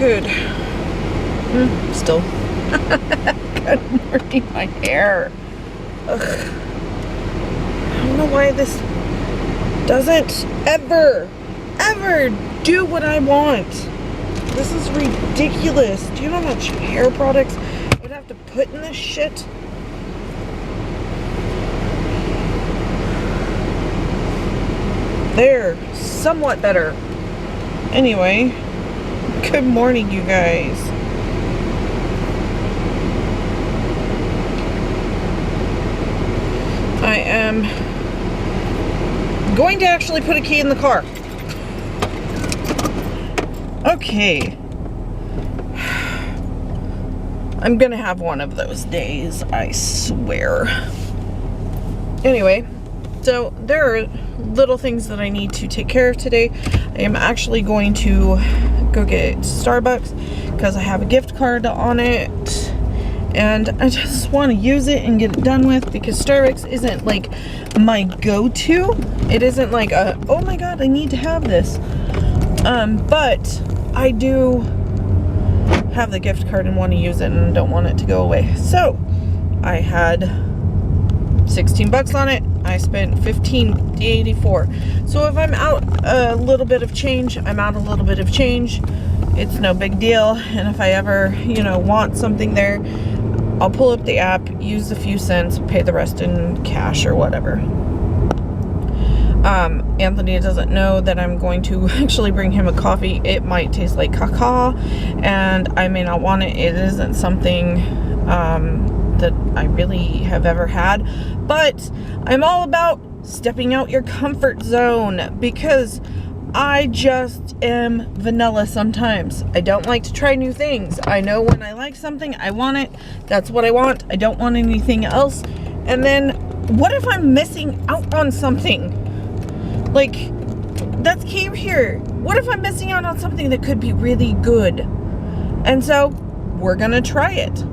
Good. Still. Good morning, my hair. Ugh. I don't know why this doesn't ever do what I want. This is ridiculous. Do you know how much hair products I'd have to put in this shit? There, somewhat better. Anyway, good morning, you guys. I am going to actually put a key in the car. Okay. I'm gonna have one of those days, I swear. Anyway, so there are little things that I need to take care of today. I am actually going to go get Starbucks because I have a gift card on it. And I just want to use it and get it done with, because Starbucks isn't like my go-to. It isn't like a, oh my god, I need to have this. But I do have the gift card and want to use it and don't want it to go away. So I had 16 bucks on it. I spent $15.84. So if I'm out a little bit of change, I'm out a little bit of change. It's no big deal. And if I ever, you know, want something there, I'll pull up the app, use a few cents, pay the rest in cash or whatever. Anthony doesn't know that I'm going to actually bring him a coffee. It might taste like caca, and I may not want it. It isn't something that I really have ever had. But I'm all about stepping out your comfort zone, because I just am vanilla sometimes. I don't like to try new things. I know when I like something, I want it. That's what I want. I don't want anything else. And then what if I'm missing out on something? Like, that's key here. What if I'm missing out on something that could be really good? And so we're gonna try it.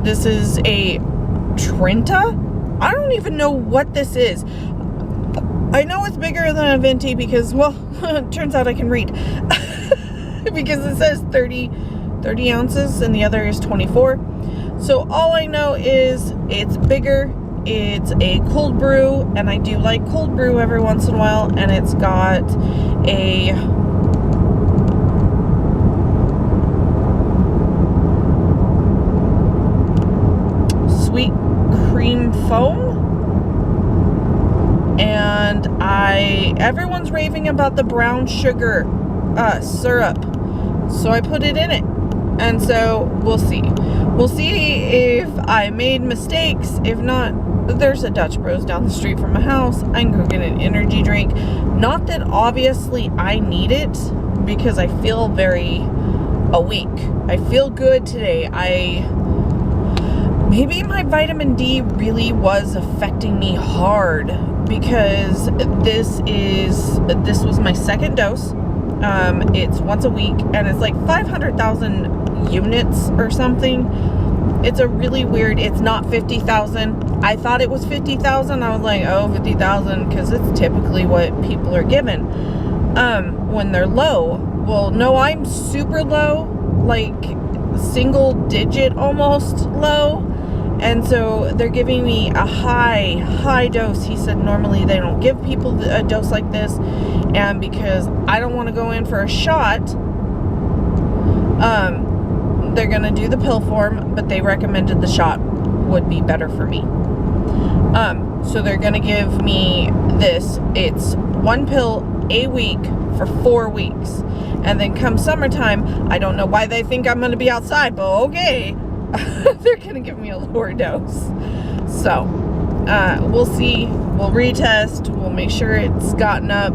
This is a Trenta. I don't even know what this is. I know it's bigger than a Venti because, well, it turns out I can read. Because it says 30 ounces and the other is 24. So all I know is it's bigger, it's a cold brew, and I do like cold brew every once in a while, and it's got a sweet cream foam. And everyone's raving about the brown sugar syrup, so I put it in it, and so we'll see if I made mistakes. If not, there's a Dutch Bros down the street from my house. I can go get an energy drink. Not that obviously I need it, because I feel very awake. I feel good today. Maybe my vitamin D really was affecting me hard, because this was my second dose. It's once a week, and it's like 500,000 units or something. It's a really weird, it's not 50,000. I thought it was 50,000. I was like, oh, 50,000, because it's typically what people are given when they're low. Well, no, I'm super low, like single digit almost low. And so they're giving me a high dose. He said normally they don't give people a dose like this. And because I don't want to go in for a shot, they're going to do the pill form, but they recommended the shot would be better for me. So they're going to give me this. It's one pill a week for 4 weeks. And then come summertime, I don't know why they think I'm going to be outside, but okay. They're gonna give me a lower dose. So we'll see, we'll retest, we'll make sure it's gotten up.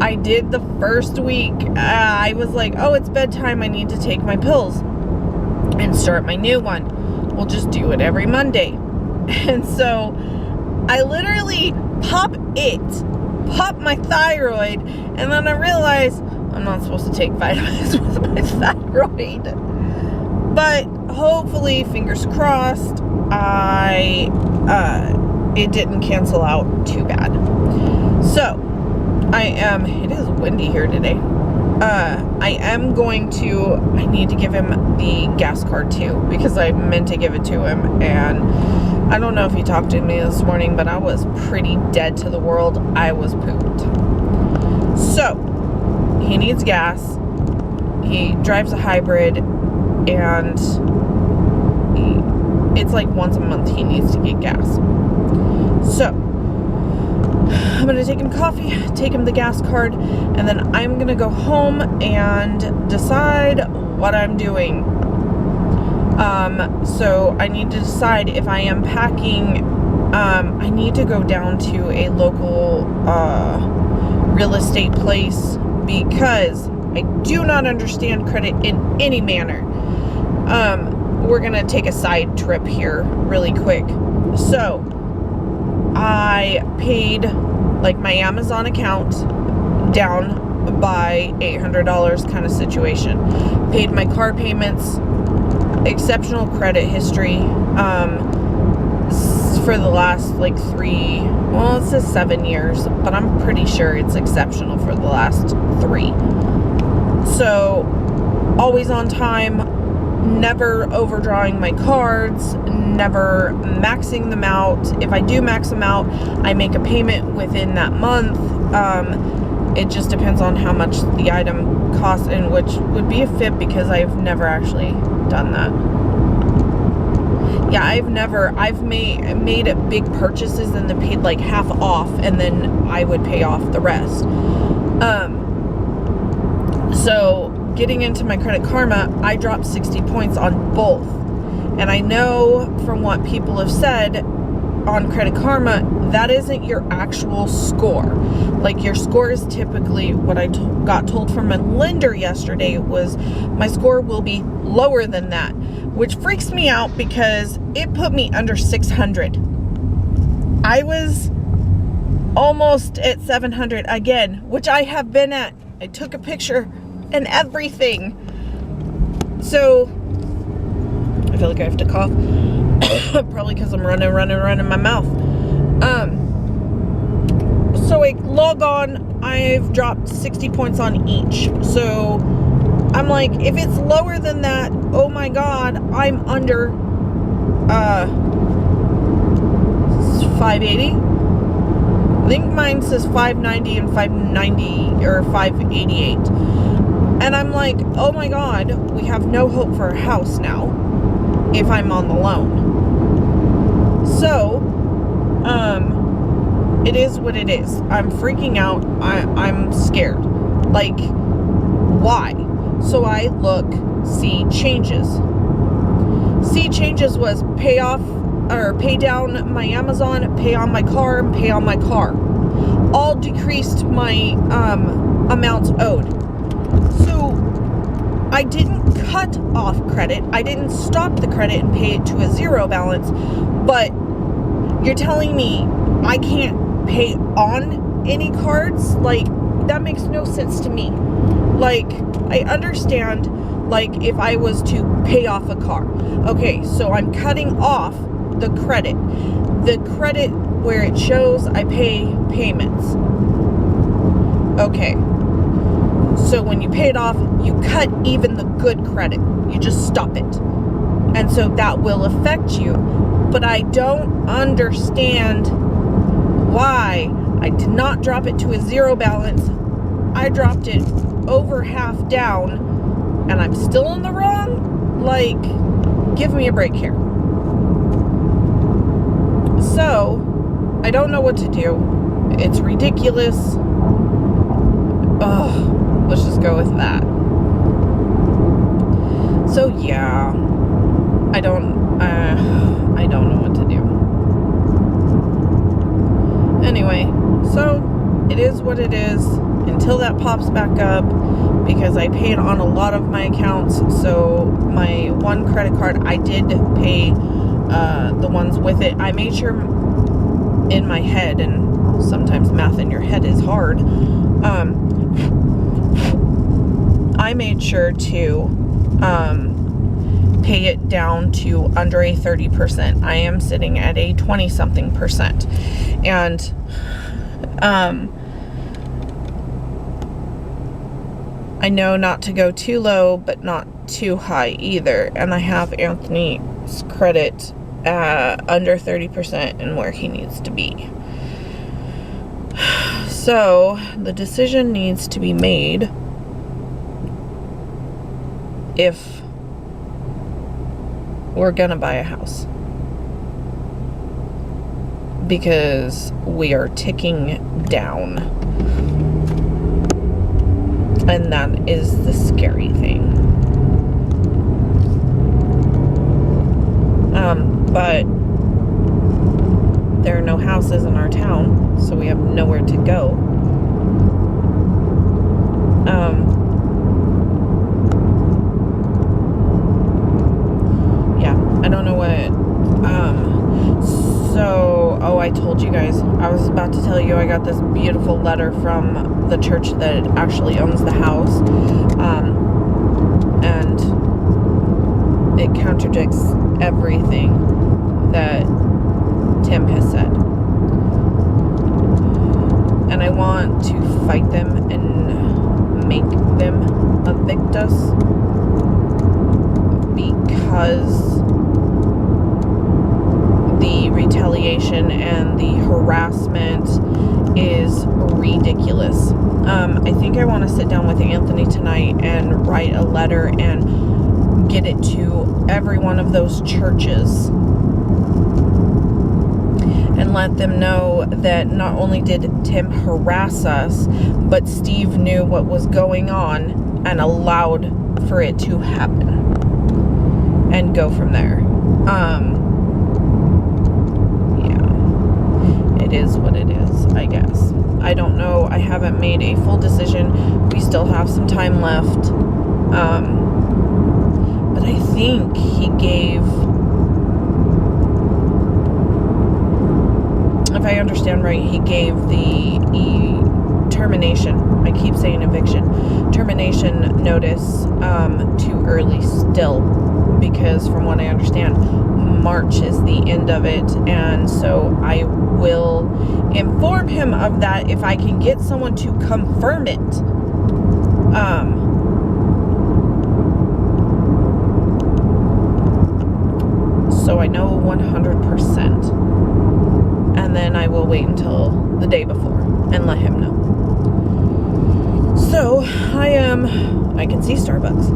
I did the first week. I was like, oh, it's bedtime, I need to take my pills and start my new one. We'll just do it every Monday. And so I literally pop my thyroid, and then I realize I'm not supposed to take vitamins with my thyroid. But hopefully, fingers crossed, it didn't cancel out too bad. So, it is windy here today. I am going to, I need to give him the gas card too, because I meant to give it to him, and I don't know if he talked to me this morning, but I was pretty dead to the world. I was pooped. So, he needs gas. He drives a hybrid, and it's like once a month he needs to get gas. So, I'm going to take him coffee, take him the gas card, and then I'm going to go home and decide what I'm doing. So I need to decide if I am packing. I need to go down to a local real estate place because I do not understand credit in any manner. We're going to take a side trip here really quick. So I paid like my Amazon account down by $800 kind of situation. Paid my car payments, exceptional credit history for the last like it says 7 years, but I'm pretty sure it's exceptional for the last 3. So always on time, never overdrawing my cards, never maxing them out. If I do max them out, I make a payment within that month. It just depends on how much the item costs, and which would be a FIP because I've never actually done that. Yeah, I've made big purchases and then paid like half off, and then I would pay off the rest. So getting into my Credit Karma, I dropped 60 points on both. And I know from what people have said on Credit Karma, that isn't your actual score. Like, your score is typically, what I got told from a lender yesterday was my score will be lower than that, which freaks me out because it put me under 600. I was almost at 700 again, which I have been at. I took a picture and everything. So I feel like I have to cough. Probably because I'm running my mouth. So I log on, I've dropped 60 points on each. So I'm like, if it's lower than that, oh my god, I'm under 580. I think mine says 590 and 590 or 588. And I'm like, oh my god, we have no hope for a house now if I'm on the loan. So, it is what it is. I'm freaking out. I'm scared. Like, why? So I look, see changes. See changes was pay off or pay down my Amazon, pay on my car, and pay on my car. All decreased my amounts owed. So I didn't cut off credit. I didn't stop the credit and pay it to a zero balance. But you're telling me I can't pay on any cards? Like, that makes no sense to me. Like, I understand, like, if I was to pay off a car. Okay, so I'm cutting off the credit. The credit where it shows I pay payments. Okay. So when you pay it off, you cut even the good credit. You just stop it. And so that will affect you. But I don't understand why I did not drop it to a zero balance. I dropped it over half down, and I'm still in the wrong? Like, give me a break here. So, I don't know what to do. It's ridiculous. Ugh, let's just go with that. So, yeah. I don't know what to do. Anyway, so it is what it is until that pops back up, because I paid on a lot of my accounts. So my one credit card, I did pay the ones with it. I made sure in my head, and sometimes math in your head is hard, I made sure to pay it down to under a 30%. I am sitting at a 20-something percent. And I know not to go too low, but not too high either. And I have Anthony's credit under 30% and where he needs to be. So the decision needs to be made if we're gonna buy a house, because we are ticking down, and that is the scary thing. But there are no houses in our town, so we have nowhere to go. Yeah, I don't know what. Oh, I told you guys, I was about to tell you I got this beautiful letter from the church that actually owns the house, and it contradicts everything that Tim has said. And I want to fight them and make them evict us, because the retaliation and the harassment is ridiculous. I think I want to sit down with Anthony tonight and write a letter and get it to every one of those churches and let them know that not only did Tim harass us, but Steve knew what was going on and allowed for it to happen, and go from there. It is what it is, I guess. I don't know. I haven't made a full decision. We still have some time left. But I think he gave, if I understand right, he gave the termination, I keep saying eviction, termination notice too early still, because from what I understand, March is the end of it, and so I will inform him of that if I can get someone to confirm it. So I know 100%. And then I will wait until the day before and let him know. So I can see Starbucks.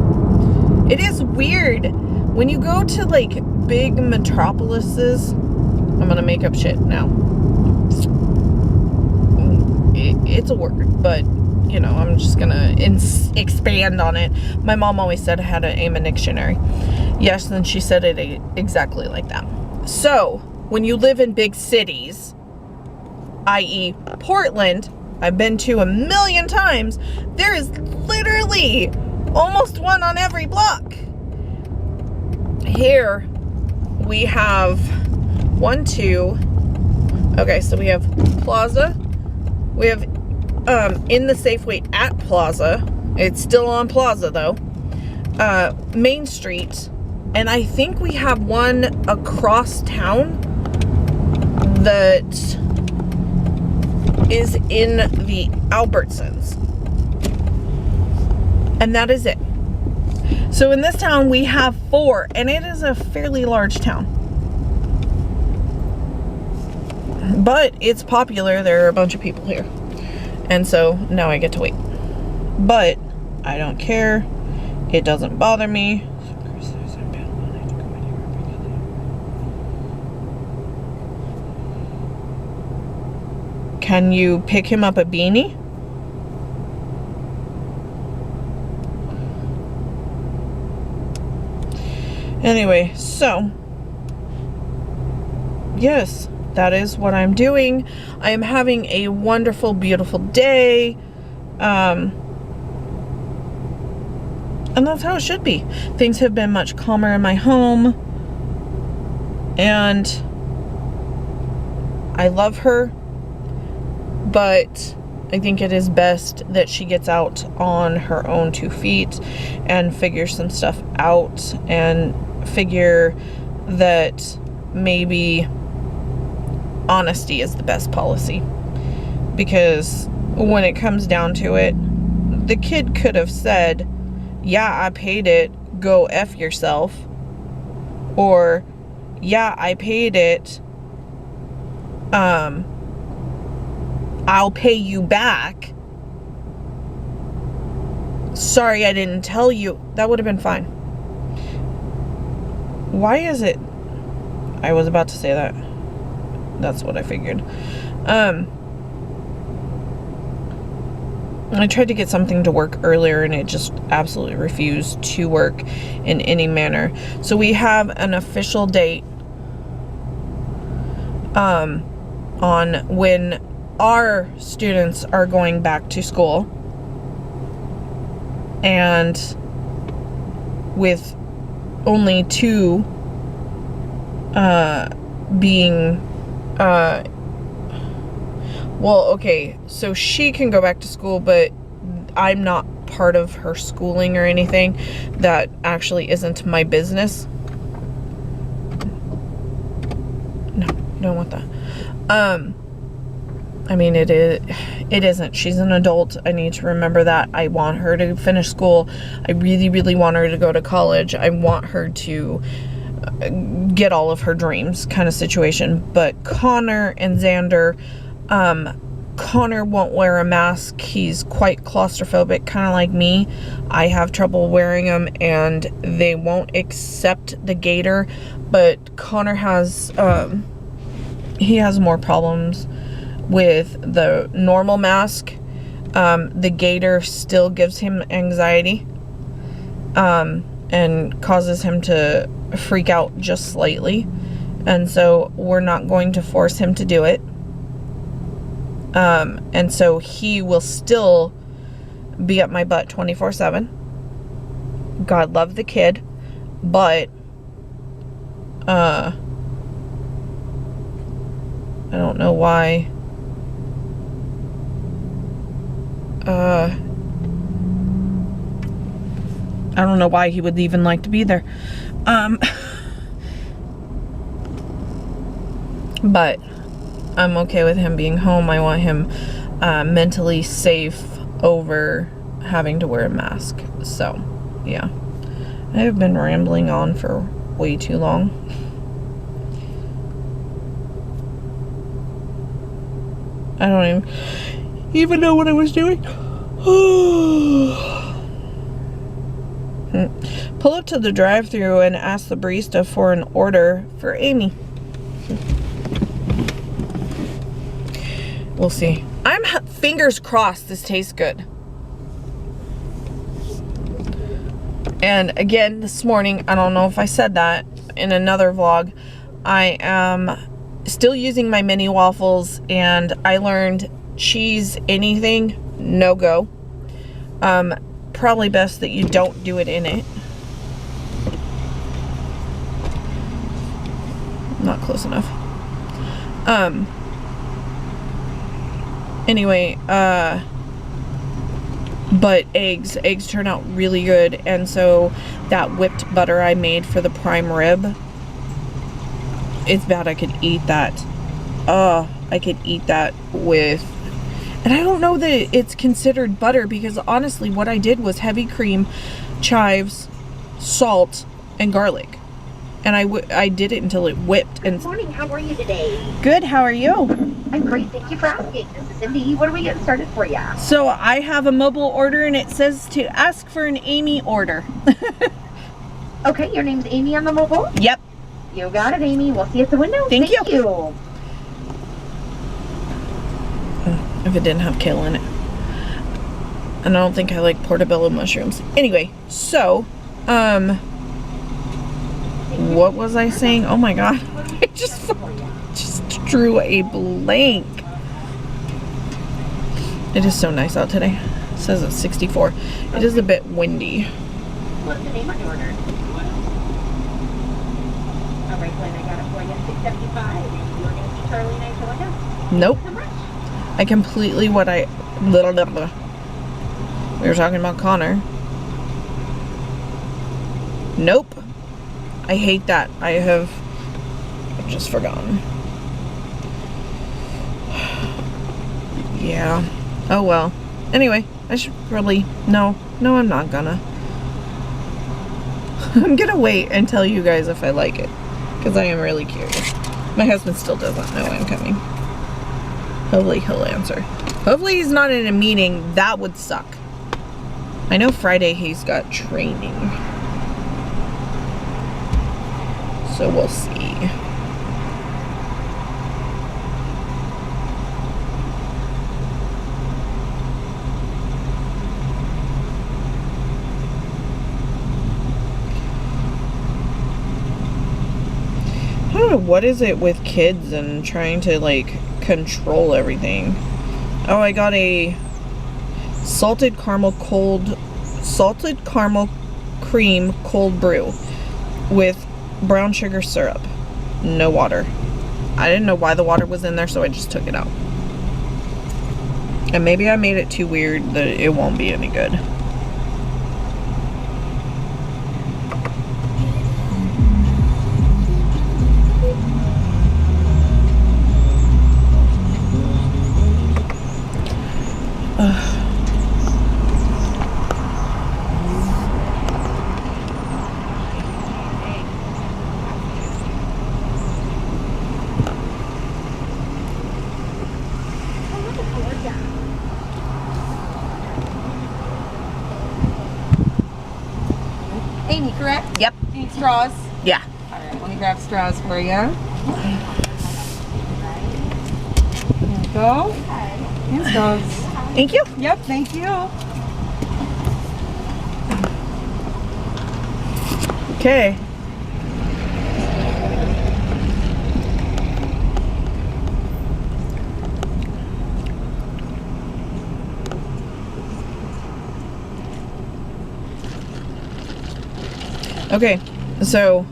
It is weird when you go to like big metropolises. I'm gonna make up shit now. It's a word, but you know, I'm just gonna expand on it. My mom always said I had an aim in dictionary. Yes, and she said it exactly like that. So when you live in big cities, i.e. Portland, I've been to a million times, there is literally almost one on every block. Here we have 1, 2. Okay, so we have Plaza. We have in the Safeway at Plaza. It's still on Plaza though. Main Street. And I think we have one across town that is in the Albertsons. And that is it. So in this town we have 4, and it is a fairly large town. But it's popular. There are a bunch of people here. And so now I get to wait. But I don't care. It doesn't bother me. Can you pick him up a beanie? Anyway, so yes, that is what I'm doing. I am having a wonderful, beautiful day. And that's how it should be. Things have been much calmer in my home. And I love her. But I think it is best that she gets out on her own 2 feet and figures some stuff out, and figure that maybe honesty is the best policy. Because when it comes down to it, the kid could have said, yeah, I paid it, go F yourself. Or, yeah, I paid it, I'll pay you back. Sorry, I didn't tell you. That would have been fine. Why is it? I was about to say that. That's what I figured. I tried to get something to work earlier and it just absolutely refused to work in any manner. So we have an official date on when our students are going back to school. And with only 2 being well, okay, so she can go back to school, but I'm not part of her schooling or anything. That actually isn't my business. No, don't want that. I mean, it isn't. She's an adult. I need to remember that. I want her to finish school. I really, really want her to go to college. I want her to get all of her dreams kind of situation. But Connor and Xander, Connor won't wear a mask. He's quite claustrophobic, kind of like me. I have trouble wearing them, and they won't accept the gaiter. But Connor has, he has more problems with the normal mask. The gaiter still gives him anxiety, and causes him to freak out just slightly. And so we're not going to force him to do it. And so he will still be up my butt 24/7. God love the kid, but I don't know why. I don't know why he would even like to be there. But I'm okay with him being home. I want him mentally safe over having to wear a mask. So, yeah. I have been rambling on for way too long. I don't even know what I was doing. Pull up to the drive-thru and ask the barista for an order for Amy. We'll see. I'm fingers crossed this tastes good. And again, this morning, I don't know if I said that in another vlog, I am still using my mini waffles, and I learned cheese anything, no go. Probably best that you don't do it in it. Not close enough. Anyway, but eggs turn out really good, and so that whipped butter I made for the prime rib, it's bad. I could eat that. I could eat that with, and I don't know that it's considered butter, because honestly what I did was heavy cream, chives, salt, and garlic. And I did it until it whipped. And Good morning, how are you today? Good, how are you? I'm great, thank you for asking. This is Cindy. What are we getting started for you? So I have a mobile order, and it says to ask for an Amy order. Okay, your name's Amy on the mobile? Yep. You got it, Amy. We'll see you at the window. Thank you. you. If it didn't have kale in it. And I don't think I like portobello mushrooms. Anyway, so, what was I saying? Oh my god. I just drew a blank. It is so nice out today. It says it's 64. It is a bit windy. What's the name on your order? Alright, Glenn, I got it for you. $6.75. You're going to see Charlie and I for window. Nope. How much? I completely we were talking about Connor. Nope. I hate that. I've just forgotten. Yeah. Oh well. Anyway, I should probably, no, I'm not gonna. I'm gonna wait and tell you guys if I like it, because I am really curious. My husband still doesn't know I'm coming. Hopefully he'll answer. Hopefully he's not in a meeting. That would suck. I know Friday he's got training. So we'll see. I don't know, what is it with kids and trying to like control everything? Oh, I got a salted caramel cream cold brew with brown sugar syrup. No water. I didn't know why the water was in there, so I just took it out. And maybe I made it too weird that it won't be any good. Amy, correct? Yep. Need straws? Yeah. Alright, let me grab straws for you. There we go. And straws. Thank you. Yep, thank you. Okay. Okay, so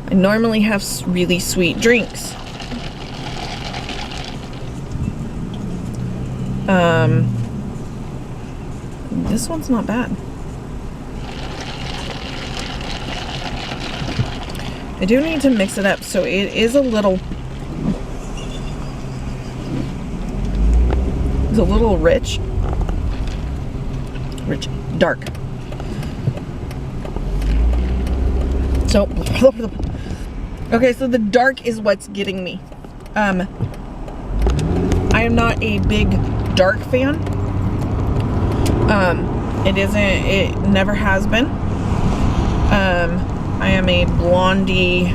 I normally have really sweet drinks. This one's not bad. I do need to mix it up, so it is a little rich, dark. So, okay, so the dark is what's getting me. I am not a big dark fan. It never has been. I am a blondie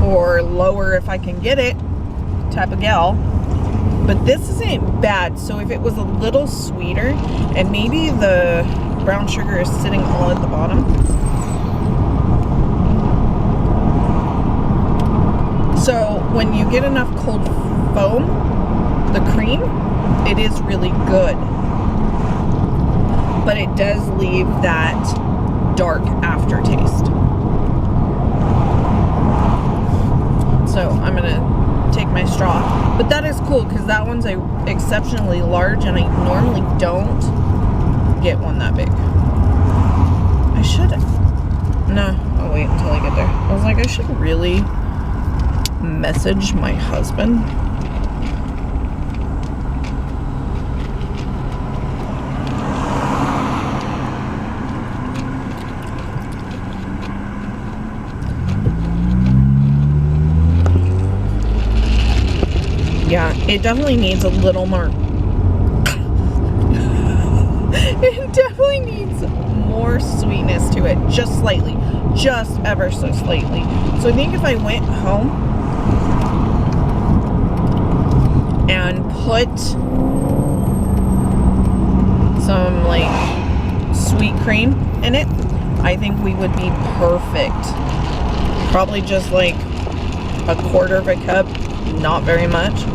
or lower if I can get it type of gal. But this isn't bad, so if it was a little sweeter, and maybe the brown sugar is sitting all at the bottom. So when you get enough cold foam, the cream, it is really good. But it does leave that dark aftertaste. So I'm gonna take my straw. But that is cool because that one's exceptionally large and I normally don't get one that big. I should. No, I'll wait until I get there. I was like, I should really message my husband. Yeah, it definitely needs a little more. It definitely needs more sweetness to it, just slightly, just ever so slightly. So I think if I went home and put some like sweet cream in it, I think we would be perfect. Probably just like a quarter of a cup, not very much,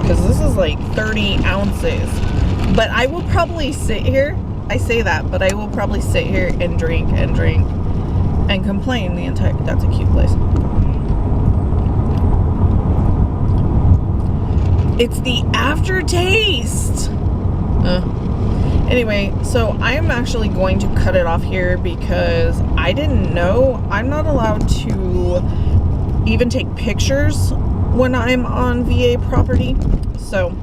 because this is like 30 ounces. But I will probably sit here, I say that, but I will probably sit here and drink and complain the entire, that's a cute place. It's the aftertaste. Anyway, so I am actually going to cut it off here because I didn't know I'm not allowed to even take pictures when I'm on VA property. So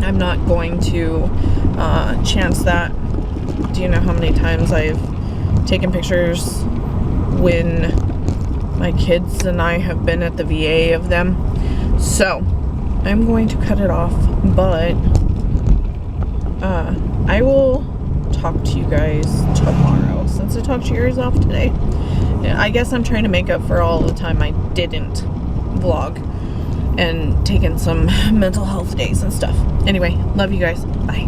I'm not going to chance that. Do you know how many times I've taken pictures when my kids and I have been at the VA of them? So I'm going to cut it off, but I will talk to you guys tomorrow since I talked your ears off today. I guess I'm trying to make up for all the time I didn't vlog and taking some mental health days and stuff. Anyway, love you guys. Bye.